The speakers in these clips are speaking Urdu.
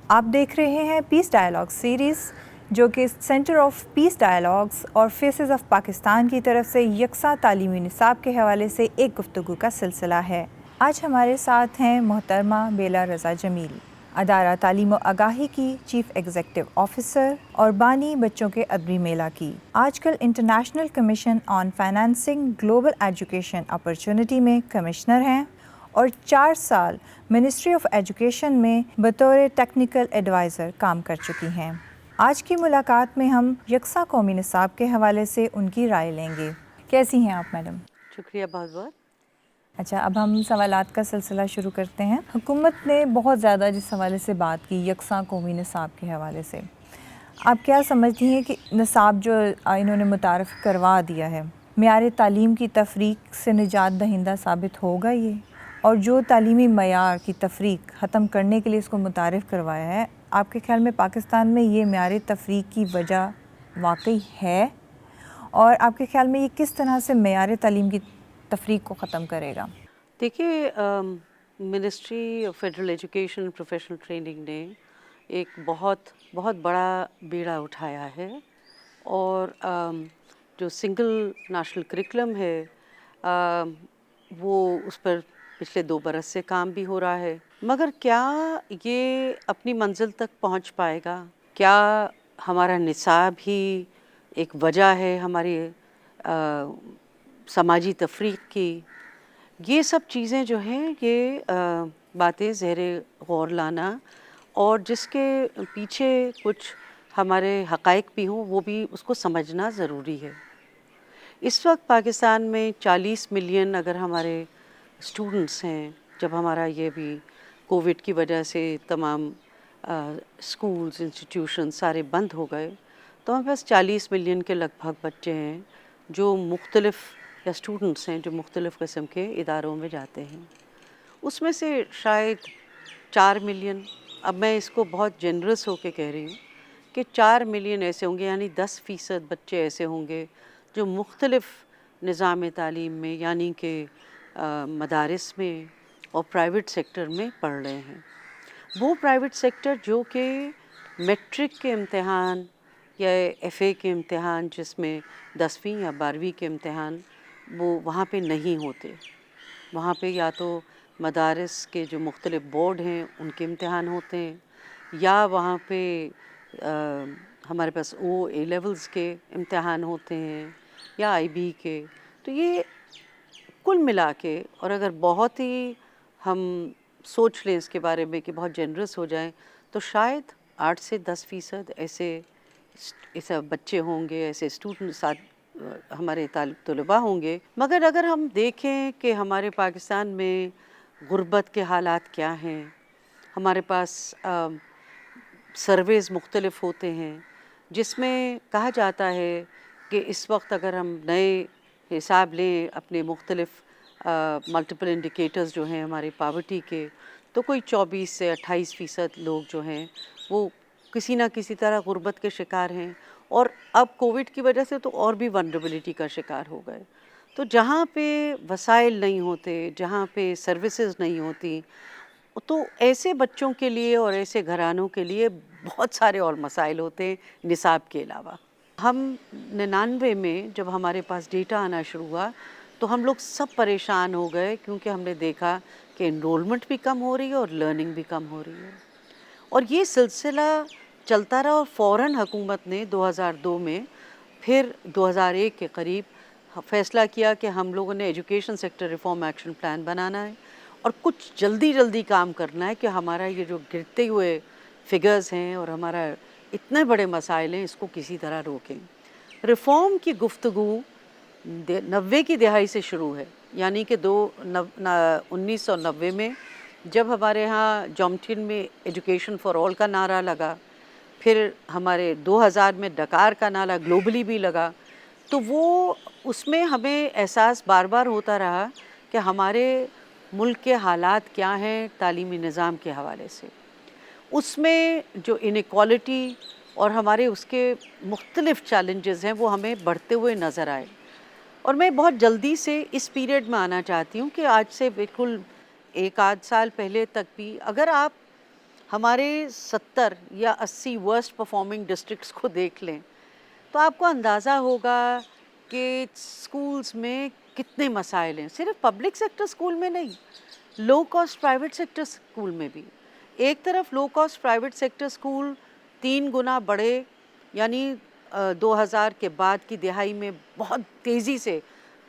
آپ دیکھ رہے ہیں پیس ڈائلاگ سیریز جو کہ سینٹر آف پیس ڈائلاگس اور فیسز آف پاکستان کی طرف سے یکساں تعلیمی نصاب کے حوالے سے ایک گفتگو کا سلسلہ ہے۔ آج ہمارے ساتھ ہیں محترمہ بیلا رضا جمیل، ادارہ تعلیم و آگاہی کی چیف ایگزیکٹو آفیسر اور بانی بچوں کے ادبی میلہ کی۔ آج کل انٹرنیشنل کمیشن آن فائنانسنگ گلوبل ایجوکیشن اپرچونٹی میں کمشنر ہیں اور 4 سال منسٹری آف ایجوکیشن میں بطور ٹیکنیکل ایڈوائزر کام کر چکی ہیں۔ آج کی ملاقات میں ہم یکساں قومی نصاب کے حوالے سے ان کی رائے لیں گے۔ کیسی ہیں آپ میڈم؟ شکریہ بہت بہت۔ اچھا، اب ہم سوالات کا سلسلہ شروع کرتے ہیں۔ حکومت نے بہت زیادہ جس حوالے سے بات کی یکساں قومی نصاب کے حوالے سے، آپ کیا سمجھتی ہیں کہ نصاب جو انہوں نے متعارف کروا دیا ہے معیار تعلیم کی تفریق سے نجات دہندہ ثابت ہوگا یہ؟ اور جو تعلیمی معیار کی تفریق ختم کرنے کے لیے اس کو متعارف کروایا ہے، آپ کے خیال میں پاکستان میں یہ معیار تفریق کی وجہ واقعی ہے؟ اور آپ کے خیال میں یہ کس طرح سے معیار تعلیم کی تفریق کو ختم کرے گا؟ دیکھیے، ministry of federal education professional training نے ایک بہت بڑا بیڑا اٹھایا ہے، اور جو سنگل نیشنل کریکولم ہے وہ اس پر پچھلے 2 برس سے کام بھی ہو رہا ہے، مگر کیا یہ اپنی منزل تک پہنچ پائے گا؟ کیا ہمارا نصاب ہی ایک وجہ ہے ہماری سماجی تفریق کی؟ یہ سب چیزیں جو ہیں یہ باتیں زیر غور لانا، اور جس کے پیچھے کچھ ہمارے حقائق بھی ہوں وہ بھی اس کو سمجھنا ضروری ہے۔ اس وقت پاکستان میں 40 ملین اگر ہمارے اسٹوڈنٹس ہیں، جب ہمارا یہ بھی کووڈ کی وجہ سے تمام اسکولز انسٹیٹیوشن سارے بند ہو گئے، تو ہمارے پاس 40 ملین کے لگ بھگ بچے ہیں جو مختلف یا اسٹوڈنٹس ہیں جو مختلف قسم کے اداروں میں جاتے ہیں۔ اس میں سے شاید 4 ملین، اب میں اس کو بہت جنرس ہو کے کہہ رہی ہوں کہ 4 ملین ایسے ہوں گے، یعنی 10% بچے ایسے ہوں گے جو مختلف نظام تعلیم میں یعنی کہ مدارس میں اور پرائیویٹ سیکٹر میں پڑھ رہے ہیں۔ وہ پرائیویٹ سیکٹر جو کہ میٹرک کے امتحان یا ایف اے کے امتحان، جس میں 10ویں یا 12ویں کے امتحان وہ وہاں پہ نہیں ہوتے، وہاں پہ یا تو مدارس کے جو مختلف بورڈ ہیں ان کے امتحان ہوتے ہیں، یا وہاں پہ ہمارے پاس اے لیولز کے امتحان ہوتے ہیں یا آئی بی کے۔ تو یہ کل ملا کے، اور اگر بہت ہی ہم سوچ لیں اس کے بارے میں کہ بہت جنرس ہو جائیں، تو شاید 8 سے 10% ایسے بچے ہوں گے، ایسے اسٹوڈنٹس ہمارے طلباء ہوں گے۔ مگر اگر ہم دیکھیں کہ ہمارے پاکستان میں غربت کے حالات کیا ہیں، ہمارے پاس سرویز مختلف ہوتے ہیں جس میں کہا جاتا ہے کہ اس وقت اگر ہم نئے حساب لیں اپنے مختلف ملٹیپل انڈیکیٹرز جو ہیں ہماری پاورٹی کے، تو کوئی 24 سے 28% لوگ جو ہیں وہ کسی نہ کسی طرح غربت کے شکار ہیں، اور اب کووڈ کی وجہ سے تو اور بھی ونربلٹی کا شکار ہو گئے۔ تو جہاں پہ وسائل نہیں ہوتے، جہاں پہ سروسز نہیں ہوتی، تو ایسے بچوں کے لیے اور ایسے گھرانوں کے لیے بہت سارے اور مسائل ہوتے ہیں نصاب کے علاوہ۔ ہم 99 میں جب ہمارے پاس ڈیٹا آنا شروع ہوا تو ہم لوگ سب پریشان ہو گئے، کیونکہ ہم نے دیکھا کہ انرولمنٹ بھی کم ہو رہی ہے اور لرننگ بھی کم ہو رہی ہے، اور یہ سلسلہ چلتا رہا، اور فوراً حکومت نے 2002 میں پھر 2001 کے قریب فیصلہ کیا کہ ہم لوگوں نے education sector reform action plan بنانا ہے، اور کچھ جلدی کام کرنا ہے کہ ہمارا یہ جو گرتے ہوئے فگرز ہیں اور ہمارا اتنے بڑے مسائل ہیں اس کو کسی طرح روکیں۔ ریفارم کی گفتگو 90 کی دہائی سے شروع ہے، یعنی کہ 1990 میں جب ہمارے ہاں جومٹین میں ایجوکیشن فار آل کا نعرہ لگا، پھر ہمارے 2000 میں ڈکار کا نعرہ گلوبلی بھی لگا، تو وہ اس میں ہمیں احساس بار بار ہوتا رہا کہ ہمارے ملک کے حالات کیا ہیں تعلیمی نظام کے حوالے سے۔ اس میں جو انیکوالٹی اور ہمارے اس کے مختلف چیلنجز ہیں وہ ہمیں بڑھتے ہوئے نظر آئے، اور میں بہت جلدی سے اس پیریڈ میں آنا چاہتی ہوں کہ آج سے بالکل 1 آدھ سال پہلے تک بھی اگر آپ ہمارے 70 یا 80 ورسٹ پرفارمنگ ڈسٹرکٹس کو دیکھ لیں تو آپ کو اندازہ ہوگا کہ اسکولس میں کتنے مسائل ہیں. صرف پبلک سیکٹر اسکول میں نہیں, low cost private sector school میں بھی. ایک طرف low cost private sector school 3 گنا بڑھے, یعنی 2000 کے بعد کی دہائی میں بہت تیزی سے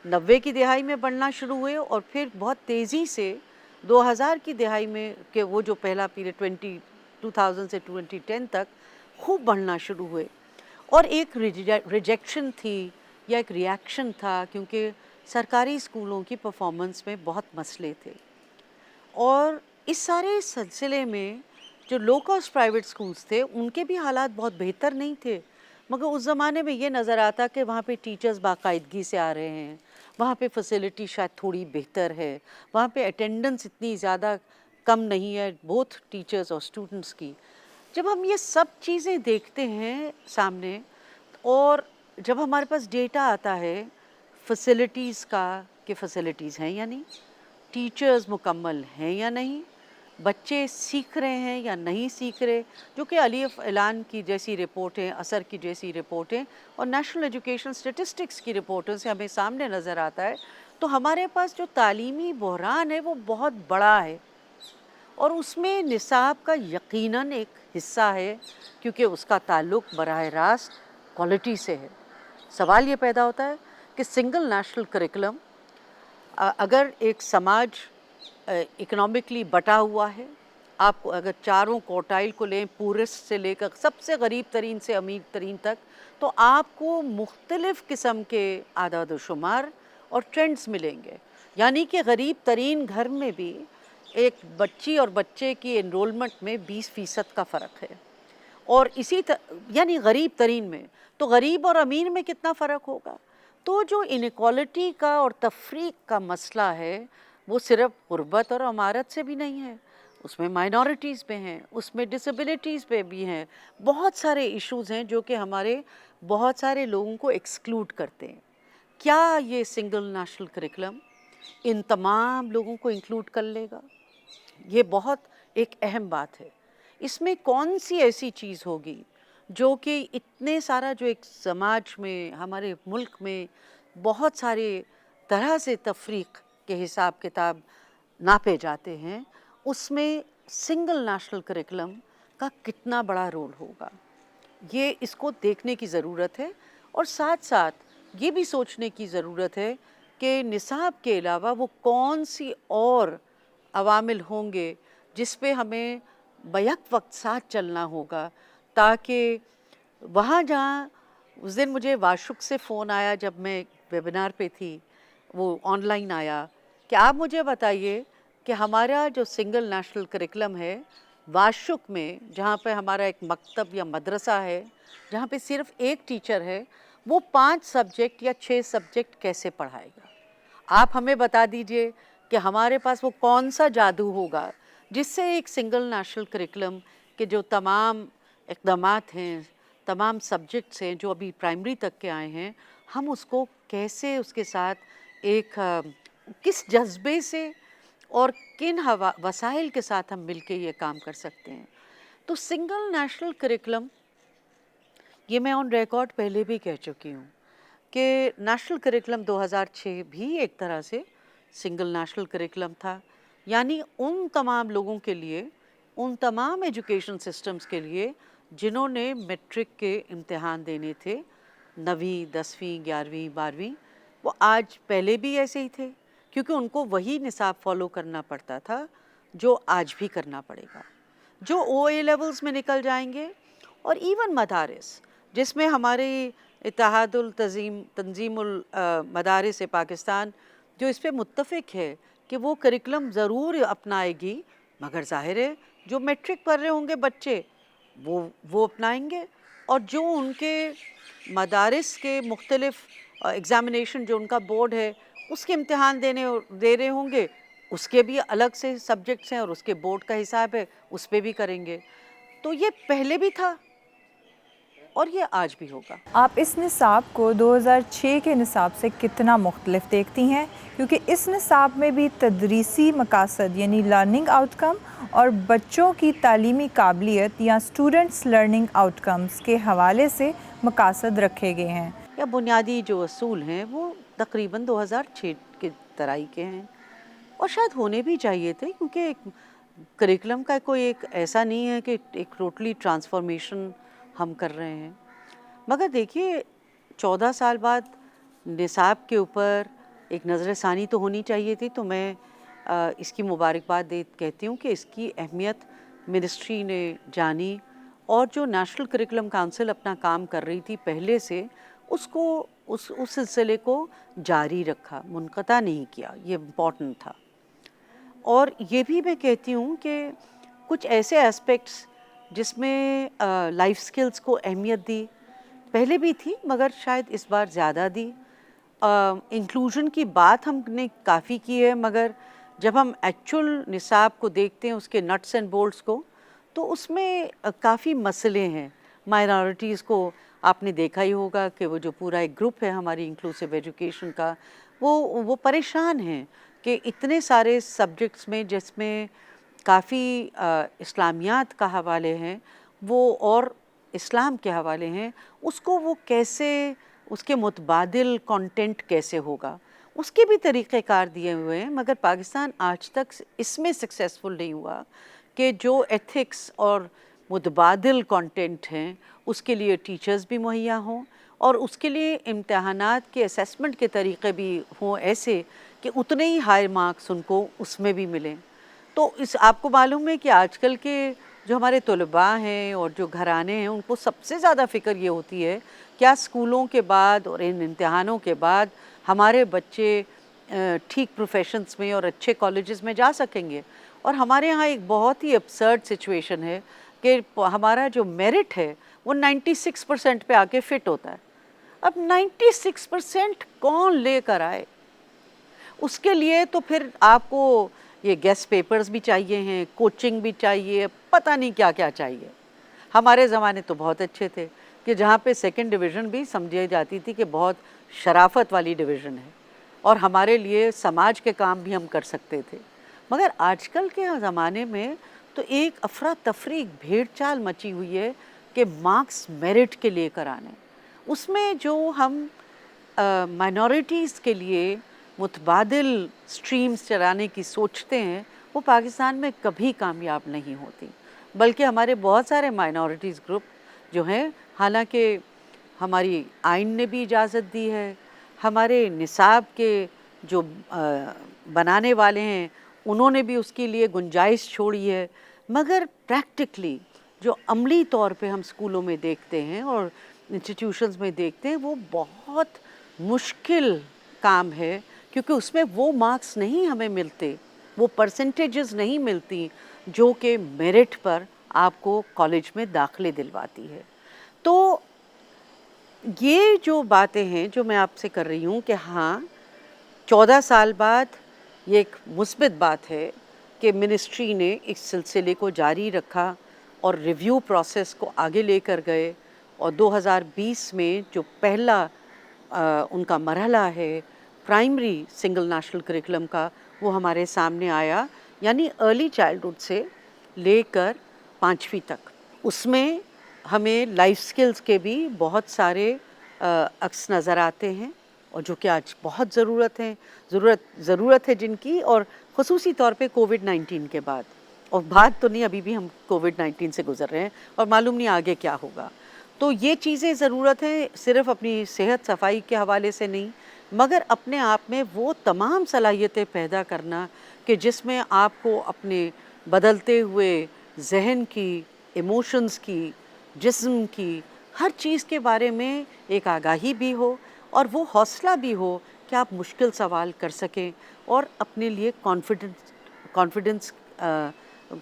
90 کی دہائی میں بڑھنا شروع ہوئے, اور پھر بہت تیزی سے 2000 کی دہائی میں کہ وہ جو پہلا پیریڈ 2000 سے 2010 تک خوب بڑھنا شروع ہوئے. اور ایک ریجیکشن تھی یا ایک ریاکشن تھا, کیونکہ سرکاری اسکولوں کی پرفارمنس میں بہت مسئلے تھے. اور اس سارے سلسلے میں جو لو کاسٹ پرائیویٹ اسکولس تھے ان کے بھی حالات بہت بہتر نہیں تھے, مگر اس زمانے میں یہ نظر آتا کہ وہاں پہ ٹیچرز باقاعدگی سے آ رہے ہیں, وہاں پہ فیسلٹی شاید تھوڑی بہتر ہے, وہاں پہ اٹینڈنس اتنی زیادہ کم نہیں ہے بوتھ ٹیچرز اور اسٹوڈنٹس کی. جب ہم یہ سب چیزیں دیکھتے ہیں سامنے, اور جب ہمارے پاس ڈیٹا آتا ہے فیسلٹیز کا کہ فیسلٹیز ہیں یا نہیں, ٹیچرز مکمل ہیں یا نہیں, بچے سیکھ رہے ہیں یا نہیں سیکھ رہے, جو کہ الیف اعلان کی جیسی رپورٹیں, اثر کی جیسی رپورٹیں اور نیشنل ایجوکیشن اسٹیٹسٹکس کی رپورٹوں سے ہمیں سامنے نظر آتا ہے, تو ہمارے پاس جو تعلیمی بحران ہے وہ بہت بڑا ہے. اور اس میں نصاب کا یقیناً ایک حصہ ہے, کیونکہ اس کا تعلق براہ راست کوالٹی سے ہے. سوال یہ پیدا ہوتا ہے کہ سنگل نیشنل کریکولم, اگر ایک سماج اکنامکلی بٹا ہوا ہے, آپ کو اگر چاروں کوٹائل کو لیں, پورسٹ سے لے کر سب سے غریب ترین سے امیر ترین تک, تو آپ کو مختلف قسم کے اعداد و شمار اور ٹرینڈز ملیں گے. یعنی کہ غریب ترین گھر میں بھی ایک بچی اور بچے کی انرولمنٹ میں 20% کا فرق ہے, اور اسی یعنی غریب ترین میں, تو غریب اور امیر میں کتنا فرق ہوگا. تو جو انیکوالٹی کا اور تفریق کا مسئلہ ہے وہ صرف غربت اور امارت سے بھی نہیں ہے, اس میں مائنورٹیز پہ ہیں, اس میں ڈسیبلٹیز پہ بھی ہیں, بہت سارے ایشوز ہیں جو کہ ہمارے بہت سارے لوگوں کو ایکسکلوڈ کرتے ہیں. کیا یہ سنگل نیشنل کریکولم ان تمام لوگوں کو انکلوڈ کر لے گا؟ یہ بہت ایک اہم بات ہے. اس میں کون سی ایسی چیز ہوگی جو کہ اتنے سارا جو ایک سماج میں ہمارے ملک میں بہت سارے طرح سے تفریق کے حساب کتاب ناپے جاتے ہیں, اس میں سنگل نیشنل کریکولم کا کتنا بڑا رول ہوگا, یہ اس کو دیکھنے کی ضرورت ہے. اور ساتھ ساتھ یہ بھی سوچنے کی ضرورت ہے کہ نصاب کے علاوہ وہ کون سی اور عوامل ہوں گے جس پہ ہمیں بیک وقت ساتھ چلنا ہوگا, تاکہ وہاں جہاں اس دن مجھے واشک سے فون آیا جب میں ویبینار پہ تھی, وہ آن لائن آیا, کہ آپ مجھے بتائیے کہ ہمارا جو سنگل نیشنل کریکولم ہے واشک میں, جہاں پہ ہمارا ایک مکتب یا مدرسہ ہے جہاں پہ صرف ایک ٹیچر ہے, وہ 5 سبجیکٹ یا 6 سبجیکٹ کیسے پڑھائے گا؟ آپ ہمیں بتا دیجئے کہ ہمارے پاس وہ کون سا جادو ہوگا جس سے ایک سنگل نیشنل کریکولم کے جو تمام اقدامات ہیں, تمام سبجیکٹس ہیں جو ابھی پرائمری تک کے آئے ہیں, ہم اس کو کیسے اس کے ساتھ ایک کس جذبے سے اور کن وسائل کے ساتھ ہم مل کے یہ کام کر سکتے ہیں. تو سنگل نیشنل کریکولم, یہ میں آن ریکارڈ پہلے بھی کہہ چکی ہوں کہ نیشنل کریکولم 2006 بھی ایک طرح سے سنگل نیشنل کریکولم تھا, یعنی ان تمام لوگوں کے لیے, ان تمام ایجوکیشن سسٹمز کے لیے جنہوں نے میٹرک کے امتحان دینے تھے, 9ویں 10ویں 11ویں 12ویں, وہ آج پہلے بھی ایسے ہی تھے, کیونکہ ان کو وہی نصاب فالو کرنا پڑتا تھا جو آج بھی کرنا پڑے گا. جو او اے لیولز میں نکل جائیں گے, اور ایون مدارس جس میں ہمارے اتحاد تنظیم المدارس پاکستان جو اس پہ متفق ہے کہ وہ کریکولم ضرور اپنائے گی, مگر ظاہر ہے جو میٹرک پڑھ رہے ہوں گے بچے وہ اپنائیں گے, اور جو ان کے مدارس کے مختلف ایگزامینیشن جو ان کا بورڈ ہے اس کے امتحان دے رہے ہوں گے, اس کے بھی الگ سے سبجیکٹس ہیں اور اس کے بورڈ کا حساب ہے, اس پہ بھی کریں گے. تو یہ پہلے بھی تھا اور یہ آج بھی ہوگا۔ آپ اس نصاب کو 2006 کے نصاب سے کتنا مختلف دیکھتی ہیں؟ کیونکہ اس نصاب میں بھی تدریسی مقاصد یعنی لرننگ آؤٹ کم اور بچوں کی تعلیمی قابلیت یا اسٹوڈنٹس لرننگ آؤٹ کمز کے حوالے سے مقاصد رکھے گئے ہیں۔ یا بنیادی جو اصول ہیں وہ تقریباً 2006 کے طرائی کے ہیں، اور شاید ہونے بھی چاہیے تھے، کیونکہ کریکلم کا کوئی ایک ایسا نہیں ہے کہ ایک ٹوٹلی ٹرانسفارمیشن ہم کر رہے ہیں۔ مگر دیکھیے 14 سال بعد نصاب کے اوپر ایک نظر ثانی تو ہونی چاہیے تھی، تو میں اس کی مبارکباد کہتی ہوں کہ اس کی اہمیت منسٹری نے جانی، اور جو نیشنل کریکلم کونسل اپنا کام کر رہی تھی پہلے سے، اس سلسلے کو جاری رکھا، منقطع نہیں کیا، یہ امپورٹنٹ تھا۔ اور یہ بھی میں کہتی ہوں کہ کچھ ایسے اسپیکٹس جس میں لائف سکلز کو اہمیت دی، پہلے بھی تھی مگر شاید اس بار زیادہ دی۔ انکلوژن کی بات ہم نے کافی کی ہے، مگر جب ہم ایکچول نصاب کو دیکھتے ہیں، اس کے نٹس اینڈ بولٹس کو، تو اس میں کافی مسئلے ہیں۔ مائنورٹیز کو آپ نے دیکھا ہی ہوگا کہ وہ جو پورا ایک گروپ ہے ہماری انکلوسیو ایجوکیشن کا، وہ پریشان ہیں کہ اتنے سارے سبجیکٹس میں جس میں کافی اسلامیات کا حوالے ہیں وہ اور اسلام کے حوالے ہیں، اس کو وہ کیسے، اس کے متبادل کانٹینٹ کیسے ہوگا، اس کے بھی طریقہ کار دیے ہوئے ہیں، مگر پاکستان آج تک اس میں سکسیسفل نہیں ہوا کہ جو ایتھکس اور متبادل کانٹینٹ ہیں اس کے لیے ٹیچرز بھی مہیا ہوں، اور اس کے لیے امتحانات کے اسیسمنٹ کے طریقے بھی ہوں ایسے کہ اتنے ہی ہائی مارکس ان کو اس میں بھی ملیں۔ تو آپ کو معلوم ہے کہ آج کل کے جو ہمارے طلباء ہیں اور جو گھرانے ہیں، ان کو سب سے زیادہ فکر یہ ہوتی ہے کیا اسکولوں کے بعد اور ان امتحانوں کے بعد ہمارے بچے ٹھیک پروفیشنز میں اور اچھے کالجز میں جا سکیں گے۔ اور ہمارے ہاں ایک بہت ہی ابسرڈ سچویشن ہے کہ ہمارا جو میرٹ ہے وہ 96% پہ آ کے فٹ ہوتا ہے۔ اب 96% کون لے کر آئے؟ اس کے لیے تو پھر آپ کو یہ گیسٹ پیپرز بھی چاہیے ہیں، کوچنگ بھی چاہیے، پتہ نہیں کیا کیا چاہیے۔ ہمارے زمانے تو بہت اچھے تھے کہ جہاں پہ سیکنڈ ڈویژن بھی سمجھی جاتی تھی کہ بہت شرافت والی ڈویژن ہے، اور ہمارے لیے سماج کے کام بھی ہم کر سکتے تھے۔ مگر آج کل کے زمانے میں تو ایک افراتفری بھیڑ چال مچی ہوئی ہے کہ مارکس میرٹ کے لے کر آنے، اس میں جو ہم مائنورٹیز کے لیے متبادل سٹریمز چلانے کی سوچتے ہیں وہ پاکستان میں کبھی کامیاب نہیں ہوتی، بلکہ ہمارے بہت سارے مائنورٹیز گروپ جو ہیں، حالانکہ ہماری آئین نے بھی اجازت دی ہے، ہمارے نصاب کے جو بنانے والے ہیں انہوں نے بھی اس کے لیے گنجائش چھوڑی ہے، مگر پریکٹیکلی جو عملی طور پہ ہم اسکولوں میں دیکھتے ہیں اور انسٹیٹیوشنز میں دیکھتے ہیں وہ بہت مشکل کام ہے، کیونکہ اس میں وہ مارکس نہیں ہمیں ملتے، وہ پرسنٹیجز نہیں ملتی جو کہ میرٹ پر آپ کو کالج میں داخلے دلواتی ہے۔ تو یہ جو باتیں ہیں جو میں آپ سے کر رہی ہوں کہ ہاں 14 سال بعد یہ ایک مثبت بات ہے کہ منسٹری نے اس سلسلے کو جاری رکھا اور ریویو پروسیس کو آگے لے کر گئے، اور 2020 میں جو پہلا ان کا مرحلہ ہے پرائمری سنگل نیشنل کریکلم کا، وہ ہمارے سامنے آیا، یعنی ارلی چائلڈہڈ سے لے کر 5ویں تک۔ اس میں ہمیں لائف سکلز کے بھی بہت سارے عکس نظر آتے ہیں، اور جو کہ آج بہت ضرورت ہے جن کی، اور خصوصی طور پہ کووڈ-19 کے بعد، اور بات تو نہیں، ابھی بھی ہم کووڈ-19 سے گزر رہے ہیں اور معلوم نہیں آگے کیا ہوگا۔ تو یہ چیزیں ضرورت ہے، صرف اپنی صحت صفائی کے حوالے سے نہیں، مگر اپنے آپ میں وہ تمام صلاحیتیں پیدا کرنا کہ جس میں آپ کو اپنے بدلتے ہوئے ذہن کی، ایموشنز کی، جسم کی، ہر چیز کے بارے میں ایک آگاہی بھی ہو، اور وہ حوصلہ بھی ہو کہ آپ مشکل سوال کر سکیں، اور اپنے لیے کانفیڈنس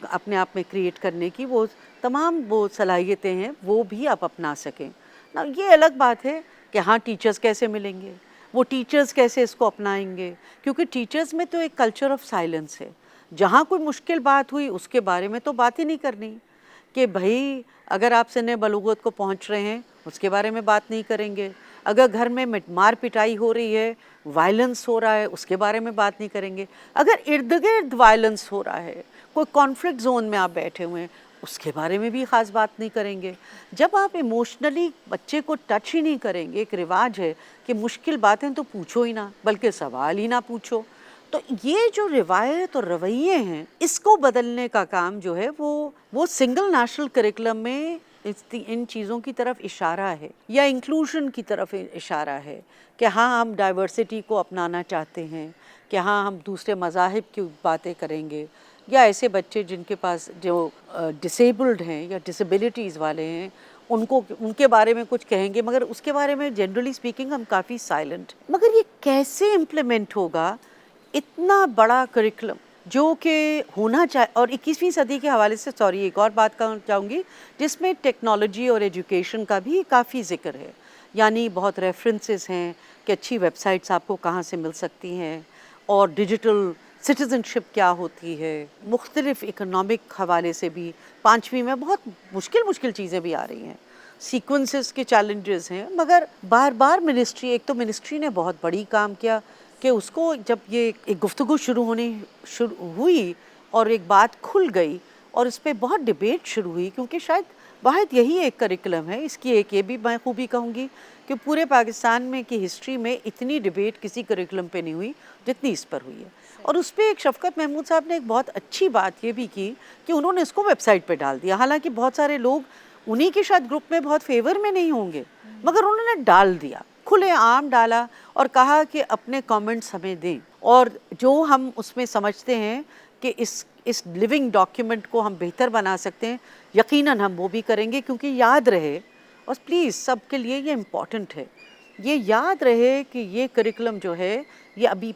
اپنے آپ میں کریٹ کرنے کی وہ تمام وہ صلاحیتیں ہیں وہ بھی آپ اپنا سکیں۔ یہ الگ بات ہے کہ ہاں ٹیچرز کیسے ملیں گے، وہ ٹیچرز کیسے اس کو اپنائیں گے، کیونکہ ٹیچرز میں تو ایک کلچر آف سائلنس ہے، جہاں کوئی مشکل بات ہوئی اس کے بارے میں تو بات ہی نہیں کرنی، کہ بھائی اگر آپ سن بلوغت کو پہنچ رہے ہیں اس کے بارے میں بات نہیں کریں گے، اگر گھر میں مار پٹائی ہو رہی ہے، وائلنس ہو رہا ہے، اس کے بارے میں بات نہیں کریں گے، اگر ارد گرد وائلنس ہو رہا ہے، کوئی کانفلکٹ زون میں آپ بیٹھے ہوئے ہیں، اس کے بارے میں بھی خاص بات نہیں کریں گے۔ جب آپ ایموشنلی بچے کو ٹچ ہی نہیں کریں گے، ایک رواج ہے کہ مشکل باتیں تو پوچھو ہی نہ، بلکہ سوال ہی نہ پوچھو، تو یہ جو روایت اور رویے ہیں اس کو بدلنے کا کام جو ہے وہ سنگل نیشنل کریکولم میں ان چیزوں کی طرف اشارہ ہے، یا انکلوژن کی طرف اشارہ ہے کہ ہاں ہم ڈائیورسٹی کو اپنانا چاہتے ہیں، کہ ہاں ہم دوسرے مذاہب کی باتیں کریں گے، یا ایسے بچے جن کے پاس جو ڈسیبلڈ ہیں یا ڈسیبلٹیز والے ہیں ان کے بارے میں کچھ کہیں گے، مگر اس کے بارے میں جنرلی اسپیکنگ ہم کافی سائلنٹ۔ مگر یہ کیسے امپلیمنٹ ہوگا اتنا بڑا کریکولم جو کہ ہونا چاہے؟ اور 21ویں صدی کے حوالے سے ایک اور بات کرنا چاہوں گی جس میں ٹیکنالوجی اور ایجوکیشن کا بھی کافی ذکر ہے، یعنی بہت ریفرنسز ہیں کہ اچھی ویب سائٹس آپ کو کہاں سے مل سکتی ہیں، اور ڈیجیٹل سٹیزن شپ کیا ہوتی ہے، مختلف اکنامک حوالے سے بھی 5ویں میں بہت مشکل چیزیں بھی آ رہی ہیں، سیکوینسز کے چیلنجز ہیں، مگر بار بار ایک تو منسٹری نے بہت بڑی کام کیا کہ اس کو جب یہ ایک گفتگو شروع ہوئی اور ایک بات کھل گئی اور اس پہ بہت ڈیبیٹ شروع ہوئی، کیونکہ شاید واحد یہی ایک کریکولم ہے، اس کی ایک یہ بھی میں خوبی کہوں گی کہ پورے پاکستان میں کی ہسٹری میں اتنی ڈیبیٹ کسی کریکولم پہ نہیں ہوئی جتنی اس پر ہوئی ہے۔ اور اس پہ ایک شفقت محمود صاحب نے ایک بہت اچھی بات یہ بھی کی کہ انہوں نے اس کو ویب سائٹ پہ ڈال دیا، حالانکہ بہت سارے لوگ انہی کے شاید گروپ میں بہت فیور میں نہیں ہوں گے، مگر انہوں نے ڈال دیا، کھلے عام ڈالا اور کہا کہ اپنے کامنٹس ہمیں دیں، اور جو ہم اس میں سمجھتے ہیں کہ اس لیونگ ڈاکیومنٹ کو ہم بہتر بنا سکتے ہیں، یقیناً ہم وہ بھی کریں گے، کیونکہ یاد رہے، اور پلیز سب کے لیے یہ امپورٹنٹ ہے، یہ یاد رہے کہ یہ کریکولم جو ہے یہ ابھی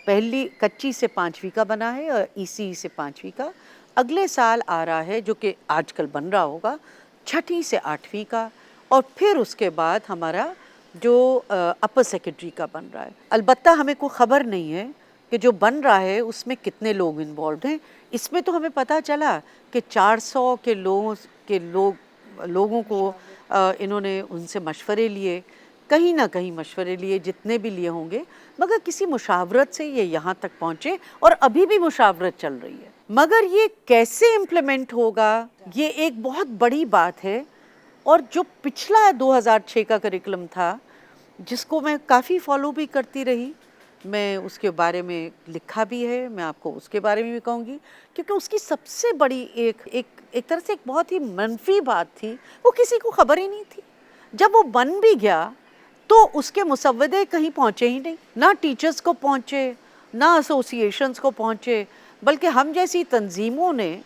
پہلی کچی سے 5ویں کا بنا ہے اور ECE سے 5ویں کا، اگلے سال آ رہا ہے جو کہ آج کل بن رہا ہوگا 6ٹھی سے 8ویں کا، اور پھر اس کے بعد ہمارا جو اپر سیکنڈری کا بن رہا ہے۔ البتہ ہمیں کوئی خبر نہیں ہے کہ جو بن رہا ہے اس میں کتنے لوگ انوالوڈ ہیں، اس میں تو ہمیں پتہ چلا کہ 400 لوگوں کو انہوں نے ان سے مشورے لیے، کہیں نہ کہیں مشورے لیے، جتنے بھی لیے ہوں گے، مگر کسی مشاورت سے یہ یہاں تک پہنچے، اور ابھی بھی مشاورت چل رہی ہے۔ مگر یہ کیسے امپلیمنٹ ہوگا یہ ایک بہت بڑی بات ہے، اور جو پچھلا 2006 کا کریکولم تھا جس کو میں کافی فالو بھی کرتی رہی، میں اس کے بارے میں لکھا بھی ہے، میں آپ کو اس کے بارے میں بھی کہوں گی، کیونکہ اس کی سب سے بڑی ایک طرح سے ایک بہت ہی منفی بات تھی، وہ کسی کو خبر ہی نہیں تھی۔ جب وہ بن بھی گیا تو اس کے مسودے کہیں پہنچے ہی نہیں، نہ ٹیچرز کو پہنچے، نہ ایسوسی ایشنز کو پہنچے، بلکہ ہم جیسی تنظیموں نے،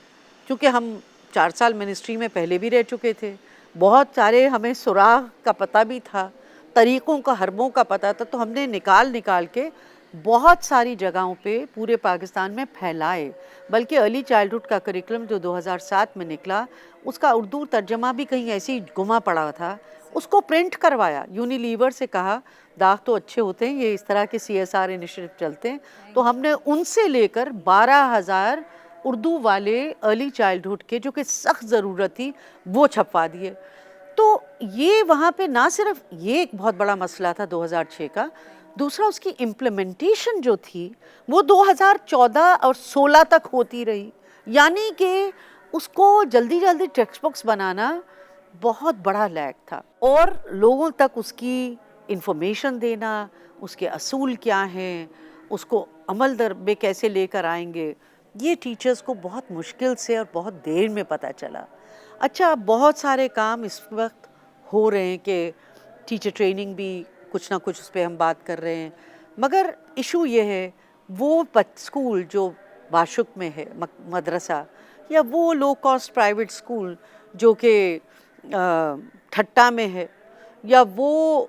چونکہ ہم 4 سال منسٹری میں پہلے بھی رہ چکے تھے، بہت سارے ہمیں سراغ کا پتہ بھی تھا، طریقوں کا، حربوں کا پتہ تھا، تو ہم نے نکال کے بہت ساری جگہوں پہ پورے پاکستان میں پھیلائے، بلکہ ارلی چائلڈہڈ کا کریکولم جو 2007 میں نکلا، اس کا اردو ترجمہ بھی کہیں ایسے ہی گما پڑا تھا، اس کو پرنٹ کروایا، یونیلیور سے کہا داغ تو اچھے ہوتے ہیں، یہ اس طرح کے CSR انیشیٹو چلتے ہیں، تو ہم نے ان سے لے کر 12,000 اردو والے ارلی چائلڈہڈ کے جو کہ سخت ضرورت تھی وہ چھپوا دیے۔ تو یہ وہاں پہ نہ صرف یہ ایک بہت بڑا مسئلہ تھا 2006 کا، دوسرا اس کی امپلیمنٹیشن جو تھی وہ 2014 اور 16 تک ہوتی رہی، یعنی کہ اس کو جلدی ٹیکسٹ بکس بنانا بہت بڑا لیگ تھا، اور لوگوں تک اس کی انفارمیشن دینا، اس کے اصول کیا ہیں، اس کو عمل میں کیسے لے کر آئیں گے، یہ ٹیچرز کو بہت مشکل سے اور بہت دیر میں پتہ چلا۔ اچھا، بہت سارے کام اس وقت ہو رہے ہیں کہ ٹیچر ٹریننگ بھی کچھ نہ کچھ اس پہ ہم بات کر رہے ہیں، مگر ایشو یہ ہے وہ اسکول جو باشک میں ہے، مدرسہ، یا وہ لو کاسٹ پرائیویٹ اسکول جو کہ ٹھٹا میں ہے، یا وہ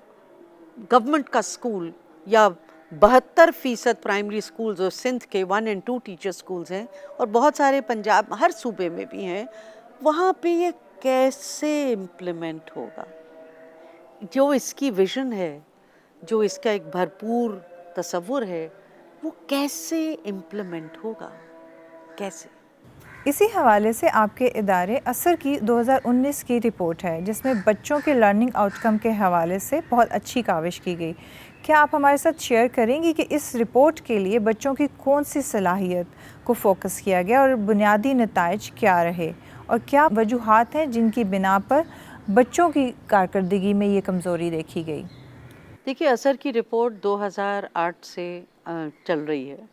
گورنمنٹ کا اسکول، یا 72% پرائمری اسکولز اور سندھ کے 1 اور 2 ٹیچر اسکولز ہیں، اور بہت سارے پنجاب ہر صوبے میں بھی ہیں، وہاں پہ یہ کیسے امپلیمنٹ ہوگا؟ جو اس کی ویژن ہے، جو اس کا ایک بھرپور تصور ہے، وہ کیسے امپلیمنٹ ہوگا؟ کیسے؟ اسی حوالے سے آپ کے ادارے اثر کی 2019 کی رپورٹ ہے جس میں بچوں کے لرننگ آؤٹ کم کے حوالے سے بہت اچھی کاوش کی گئی. کیا آپ ہمارے ساتھ شیئر کریں گی کہ اس رپورٹ کے لیے بچوں کی کون سی صلاحیت کو فوکس کیا گیا اور بنیادی نتائج کیا رہے اور کیا وجوہات ہیں جن کی بنا پر بچوں کی کارکردگی میں یہ کمزوری دیکھی گئی؟ دیکھیے، اثر کی رپورٹ 2008 سے چل رہی ہے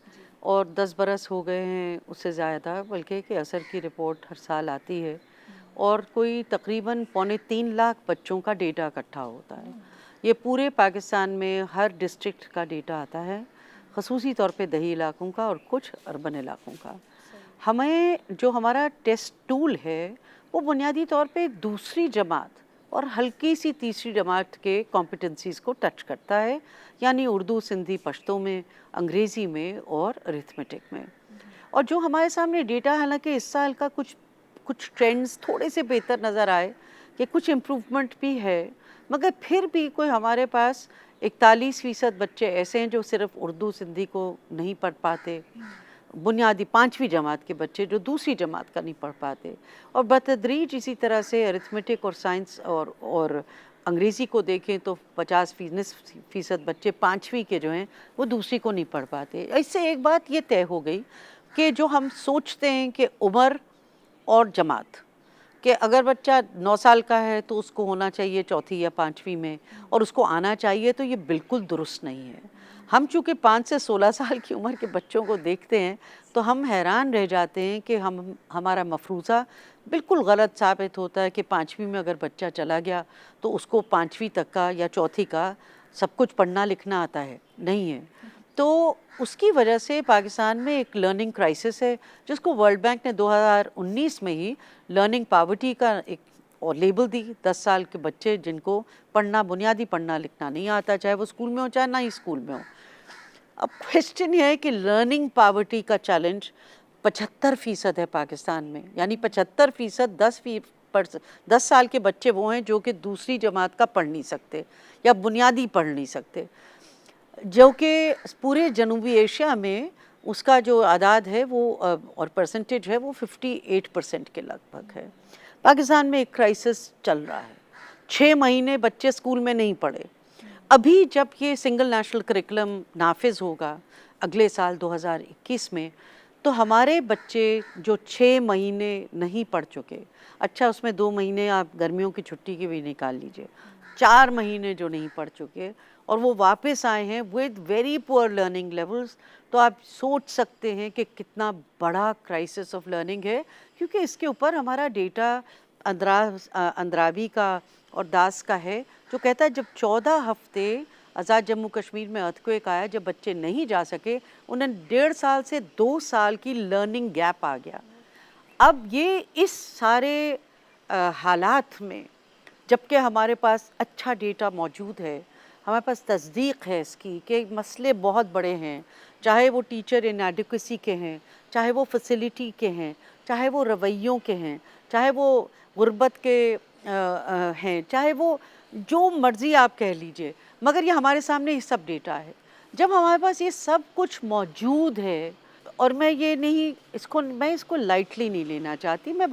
اور 10 برس ہو گئے ہیں اس سے زیادہ، بلکہ کہ اثر کی رپورٹ ہر سال آتی ہے اور کوئی تقریباً 3.25 لاکھ بچوں کا ڈیٹا اکٹھا ہوتا ہے. یہ پورے پاکستان میں ہر ڈسٹرکٹ کا ڈیٹا آتا ہے، خصوصی طور پہ دیہی علاقوں کا اور کچھ اربن علاقوں کا. ہمیں جو ہمارا ٹیسٹ ٹول ہے وہ بنیادی طور پہ دوسری جماعت اور ہلکی سی تیسری جماعت کے کمپیٹنسیز کو ٹچ کرتا ہے، یعنی اردو، سندھی، پشتو میں، انگریزی میں اور ارتھمیٹک میں. اور جو ہمارے سامنے ڈیٹا، حالانکہ اس سال کا کچھ ٹرینڈز تھوڑے سے بہتر نظر آئے کہ کچھ امپروومنٹ بھی ہے، مگر پھر بھی کوئی ہمارے پاس 41% بچے ایسے ہیں جو صرف اردو سندھی کو نہیں پڑھ پاتے، بنیادی 5ویں جماعت کے بچے جو دوسری جماعت کا نہیں پڑھ پاتے، اور بتدریج اسی طرح سے ارتھمیٹک اور سائنس اور انگریزی کو دیکھیں تو 50% بچے 5ویں کے جو ہیں وہ دوسری کو نہیں پڑھ پاتے. اس سے ایک بات یہ طے ہو گئی کہ جو ہم سوچتے ہیں کہ عمر اور جماعت، کہ اگر بچہ 9 سال کا ہے تو اس کو ہونا چاہیے 4تھی یا 5ویں میں اور اس کو آنا چاہیے، تو یہ بالکل درست نہیں ہے. ہم چونکہ 5 سے 16 سال کی عمر کے بچوں کو دیکھتے ہیں تو ہم حیران رہ جاتے ہیں کہ ہمارا مفروضہ بالکل غلط ثابت ہوتا ہے کہ 5ویں میں اگر بچہ چلا گیا تو اس کو 5ویں تک کا یا 4تھی کا سب کچھ پڑھنا لکھنا آتا ہے. نہیں ہے. تو اس کی وجہ سے پاکستان میں ایک لرننگ کرائسس ہے جس کو ورلڈ بینک نے 2019 میں ہی لرننگ پاورٹی کا ایک اور لیبل دی. 10 سال کے بچے جن کو بنیادی پڑھنا لکھنا نہیں آتا، چاہے وہ اسکول میں ہو چاہے نہ ہی اسکول میں ہو. اب کوشچن یہ ہے کہ لرننگ پاورٹی کا چیلنج 75% ہے پاکستان میں، یعنی 75% 10 سال کے بچے وہ ہیں جو کہ دوسری جماعت کا پڑھ نہیں سکتے یا بنیادی پڑھ نہیں سکتے، جو کہ پورے جنوبی ایشیا میں اس کا جو اعداد ہے وہ اور پرسنٹیج ہے وہ 58% کے لگ بھگ ہے. پاکستان میں ایک کرائسس چل رہا ہے. 6 مہینے بچے اسکول میں نہیں پڑھے. ابھی جب یہ سنگل نیشنل کریکولم نافذ ہوگا اگلے سال 2021 میں، تو ہمارے بچے جو 6 مہینے نہیں پڑھ چکے، اچھا اس میں 2 مہینے آپ گرمیوں کی چھٹی کی بھی نکال لیجئے، 4 مہینے جو نہیں پڑھ چکے اور وہ واپس آئے ہیں with very poor learning levels، تو آپ سوچ سکتے ہیں کہ کتنا بڑا کرائسس آف لرننگ ہے. کیونکہ اس کے اوپر ہمارا ڈیٹا اندرابی کا اور داس کا ہے جو کہتا ہے جب 14 ہفتے آزاد جموں کشمیر میں ارتھکویک آیا، جب بچے نہیں جا سکے، انہیں 1.5 سال سے 2 سال کی لرننگ گیپ آ گیا. اب یہ اس سارے حالات میں جبکہ ہمارے پاس اچھا ڈیٹا موجود ہے، ہمارے پاس تصدیق ہے اس کی کہ مسئلے بہت بڑے ہیں، چاہے وہ ٹیچر انیڈیکویسی کے ہیں، چاہے وہ فیسلٹی کے ہیں، چاہے وہ رویوں کے ہیں، چاہے وہ غربت کے ہیں، چاہے وہ جو مرضی آپ کہہ لیجئے، مگر یہ ہمارے سامنے یہ سب ڈیٹا ہے. جب ہمارے پاس یہ سب کچھ موجود ہے، اور میں اس کو لائٹلی نہیں لینا چاہتی، میں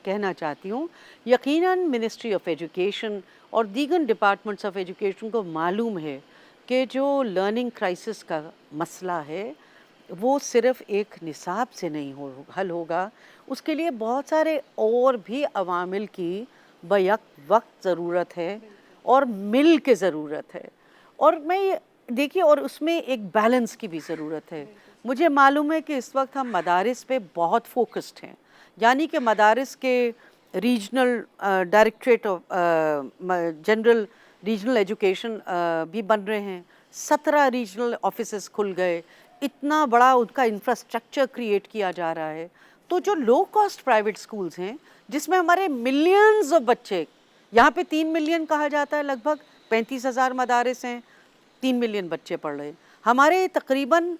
کہنا چاہتی ہوں یقیناً منسٹری آف ایجوکیشن اور دیگر ڈپارٹمنٹس آف ایجوکیشن کو معلوم ہے کہ جو لرننگ کرائسس کا مسئلہ ہے وہ صرف ایک نصاب سے نہیں حل ہوگا، اس کے لیے بہت سارے اور بھی عوامل کی بیک وقت ضرورت ہے اور مل کے ضرورت ہے. اور دیکھیے، اور اس میں ایک بیلنس کی بھی ضرورت ہے. مجھے معلوم ہے کہ اس وقت ہم مدارس پہ بہت فوکسڈ ہیں، یعنی کہ مدارس کے regional directorate of general regional education بھی بن رہے ہیں، 17 ریجنل آفیسز کھل گئے، اتنا بڑا ان کا انفراسٹرکچر کریٹ کیا جا رہا ہے. تو جو لو کاسٹ پرائیویٹ سکولز ہیں جس میں ہمارے ملینز آف بچے، یہاں پہ 3 ملین کہا جاتا ہے، لگ بھگ 35,000 مدارس ہیں، 3 ملین بچے پڑھ رہے ہیں. ہمارے تقریباً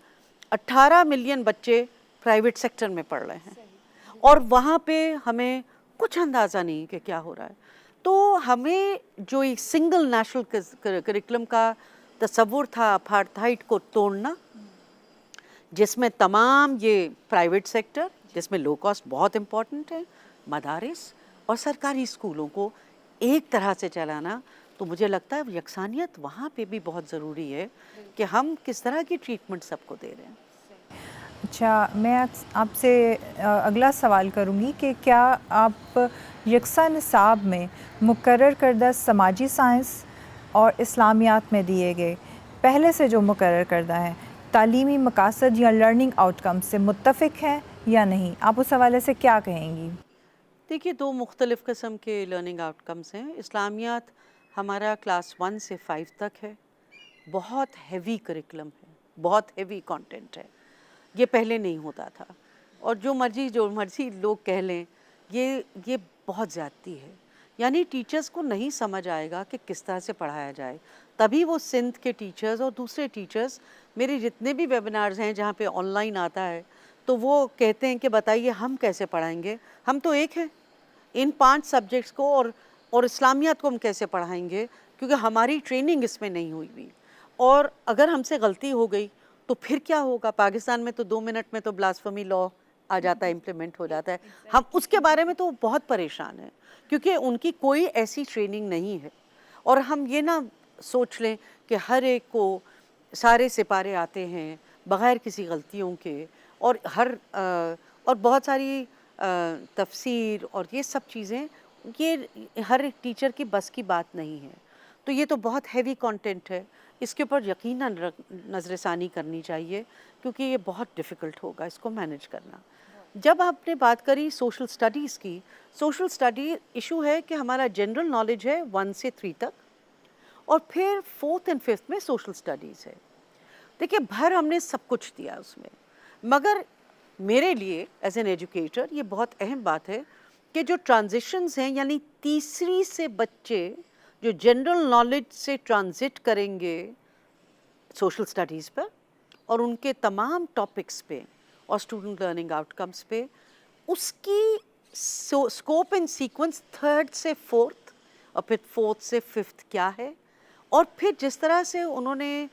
18 ملین بچے پرائیویٹ سیکٹر میں پڑھ رہے ہیں، اور وہاں پہ ہمیں کچھ اندازہ نہیں کہ کیا ہو رہا ہے. تو ہمیں جو ایک سنگل نیشنل کریکولم کا تصور تھا اپارتھائڈ کو توڑنا، جس میں تمام یہ پرائیویٹ سیکٹر جس میں لو کاسٹ بہت امپورٹنٹ ہے، مدارس اور سرکاری اسکولوں کو ایک طرح سے چلانا. تو مجھے لگتا ہے یکسانیت وہاں پہ بھی بہت ضروری ہے کہ ہم کس طرح کی ٹریٹمنٹ سب کو دے رہے ہیں. اچھا، میں آپ سے اگلا سوال کروں گی کہ کیا آپ یکساں نصاب میں مقرر کردہ سماجی سائنس اور اسلامیات میں دیے گئے پہلے سے جو مقرر کردہ ہیں تعلیمی مقاصد یا لرننگ آؤٹ کم سے متفق ہیں یا نہیں؟ آپ اس حوالے سے کیا کہیں گی؟ دیکھیے، دو مختلف قسم کے لرننگ آؤٹ کمس ہیں. اسلامیات ہمارا کلاس 1 سے 5 تک ہے، بہت ہیوی کریکلم ہے، بہت ہیوی کانٹینٹ ہے. یہ پہلے نہیں ہوتا تھا، اور جو مرضی لوگ کہہ لیں، یہ بہت زیادتی ہے. یعنی ٹیچرز کو نہیں سمجھ آئے گا کہ کس طرح سے پڑھایا جائے. تبھی وہ سندھ کے ٹیچرز اور دوسرے ٹیچرز، میرے جتنے بھی ویبینارز ہیں جہاں پہ آن لائن آتا ہے، تو وہ کہتے ہیں کہ بتائیے ہم کیسے پڑھائیں گے، ہم تو ایک ہیں ان 5 سبجیکٹس کو، اور اسلامیات کو ہم کیسے پڑھائیں گے، کیونکہ ہماری ٹریننگ اس میں نہیں ہوئی. اور اگر ہم سے غلطی ہو گئی تو پھر کیا ہوگا؟ پاکستان میں تو 2 منٹ میں تو بلاسفمی لا آ جاتا ہے، امپلیمنٹ ہو جاتا ہے. ہم اس کے بارے میں تو بہت پریشان ہیں، کیونکہ ان کی کوئی ایسی ٹریننگ نہیں ہے. اور ہم یہ نہ سوچ لیں کہ ہر ایک کو سارے سپارے آتے ہیں بغیر کسی غلطیوں کے، اور بہت ساری تفسیر اور یہ سب چیزیں، یہ ہر ایک ٹیچر کی بس کی بات نہیں ہے. تو یہ تو بہت ہیوی کانٹینٹ ہے، اس کے اوپر یقیناً نظر ثانی کرنی چاہیے، کیونکہ یہ بہت ڈیفیکلٹ ہوگا اس کو مینیج کرنا. جب آپ نے بات کری سوشل سٹڈیز کی، سوشل سٹڈی ایشو ہے کہ ہمارا جنرل نالج ہے 1 سے 3 تک، اور پھر 4th and 5th میں سوشل سٹڈیز ہے. دیکھیے، بھر ہم نے سب کچھ دیا اس میں، مگر میرے لیے ایز این ایجوکیٹر یہ بہت اہم بات ہے کہ جو ٹرانزیشنز ہیں، یعنی تیسری سے بچے جو جنرل نالج سے ٹرانزٹ کریں گے سوشل سٹڈیز پر، اور ان کے تمام ٹاپکس پہ اور اسٹوڈنٹ لرننگ آؤٹ کمس پہ، اس کی اسکوپ اینڈ سیکوینس 3rd سے 4th اور پھر 4th سے 5th کیا ہے. اور پھر جس طرح سے انہوں نے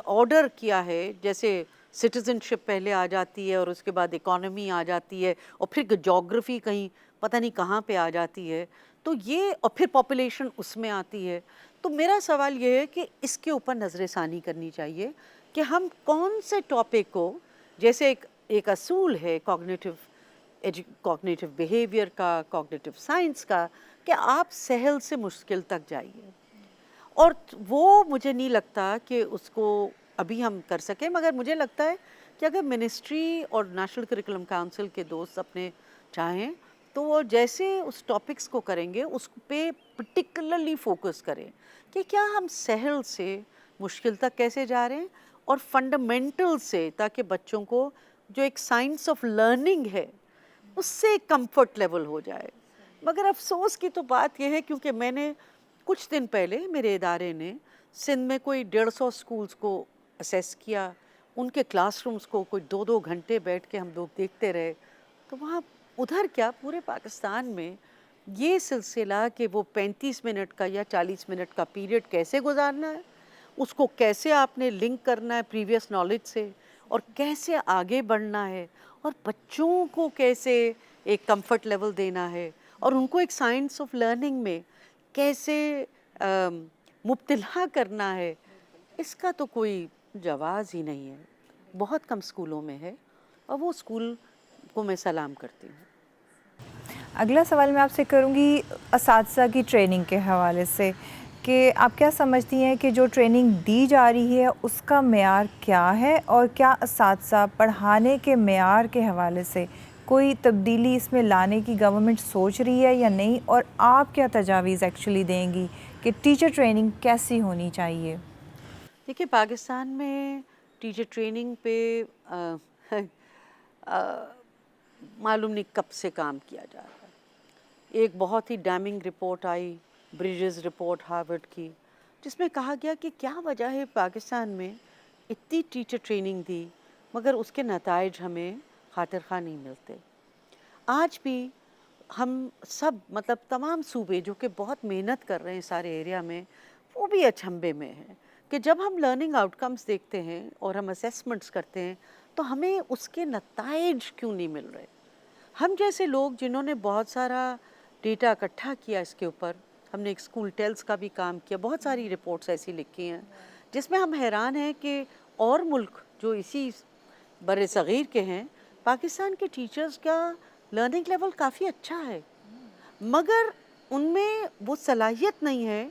آرڈر کیا ہے، جیسے سٹیزن شپ پہلے آ جاتی ہے اور اس کے بعد اکانومی آ جاتی ہے، اور پھر جغرافی کہیں پتہ نہیں کہاں پہ آ جاتی ہے، تو یہ، اور پھر پاپولیشن اس میں آتی ہے. تو میرا سوال یہ ہے کہ اس کے اوپر نظر ثانی کرنی چاہیے کہ ہم کون سے ٹاپک کو، جیسے ایک اصول ہے کوگنیٹیو بیہیویئر کا، کوگنیٹیو سائنس کا، کہ آپ سہل سے مشکل تک جائیے. اور وہ مجھے نہیں لگتا کہ اس کو ابھی ہم کر سکیں، مگر مجھے لگتا ہے کہ اگر منسٹری اور نیشنل کریکولم کونسل کے دوست اپنے چاہیں تو وہ جیسے اس ٹاپکس کو کریں گے اس پہ پرٹیکولرلی فوکس کریں کہ کیا ہم سہل سے مشکل تک کیسے جا رہے ہیں، اور فنڈامنٹل سے، تاکہ بچوں کو جو ایک سائنس آف لرننگ ہے اس سے کمفرٹ لیول ہو جائے. مگر افسوس کی تو بات یہ ہے، کیونکہ میں نے کچھ دن پہلے میرے ادارے نے سندھ میں کوئی 150 اسکولس کو اسیس کیا، ان کے کلاس رومز کو کوئی 2 گھنٹے بیٹھ کے ہم لوگ دیکھتے رہے. تو وہاں ادھر کیا پورے پاکستان میں یہ سلسلہ کہ وہ 35 منٹ کا یا 40 منٹ کا پیریڈ کیسے گزارنا ہے، اس کو کیسے آپ نے لنک کرنا ہے پریویس نالج سے، اور کیسے آگے بڑھنا ہے، اور بچوں کو کیسے ایک کمفرٹ لیول دینا ہے، اور ان کو ایک سائنس آف لرننگ میں کیسے مبتلا کرنا ہے، اس کا تو کوئی جواز ہی نہیں ہے. بہت کم اسکولوں میں ہے، اور وہ اسکول کو میں سلام کرتی ہوں. اگلا سوال میں آپ سے کروں گی اساتذہ کی ٹریننگ کے حوالے سے، کہ آپ کیا سمجھتی ہیں کہ جو ٹریننگ دی جا رہی ہے اس کا معیار کیا ہے، اور کیا اساتذہ پڑھانے کے معیار کے حوالے سے کوئی تبدیلی اس میں لانے کی گورنمنٹ سوچ رہی ہے یا نہیں، اور آپ کیا تجاویز ایکچولی دیں گی کہ ٹیچر ٹریننگ کیسی ہونی چاہیے؟ دیکھیے، پاکستان میں ٹیچر ٹریننگ پہ معلوم نہیں کب سے کام کیا جا رہا ہے. ایک بہت ہی ڈیمنگ رپورٹ آئی، بریجز رپورٹ ہارورڈ کی، جس میں کہا گیا کہ کیا وجہ ہے پاکستان میں اتنی ٹیچر ٹریننگ دی مگر اس کے نتائج ہمیں خاطر خواہ نہیں ملتے. آج بھی ہم سب، مطلب تمام صوبے جو کہ بہت محنت کر رہے ہیں سارے ایریا میں، وہ بھی اچھمبے میں ہیں کہ جب ہم لرننگ آؤٹ کمس دیکھتے ہیں اور ہم اسیسمنٹس کرتے ہیں تو ہمیں اس کے نتائج کیوں نہیں مل رہے. ہم جیسے لوگ جنہوں نے بہت سارا ڈیٹا اکٹھا کیا اس کے اوپر، ہم نے ایک اسکول ٹیلز کا بھی کام کیا، بہت ساری رپورٹس ایسی لکھی ہیں جس میں ہم حیران ہیں کہ اور ملک جو اسی بر صغیر کے ہیں، پاکستان کے ٹیچرز کا لرننگ لیول کافی اچھا ہے، مگر ان میں وہ صلاحیت نہیں ہے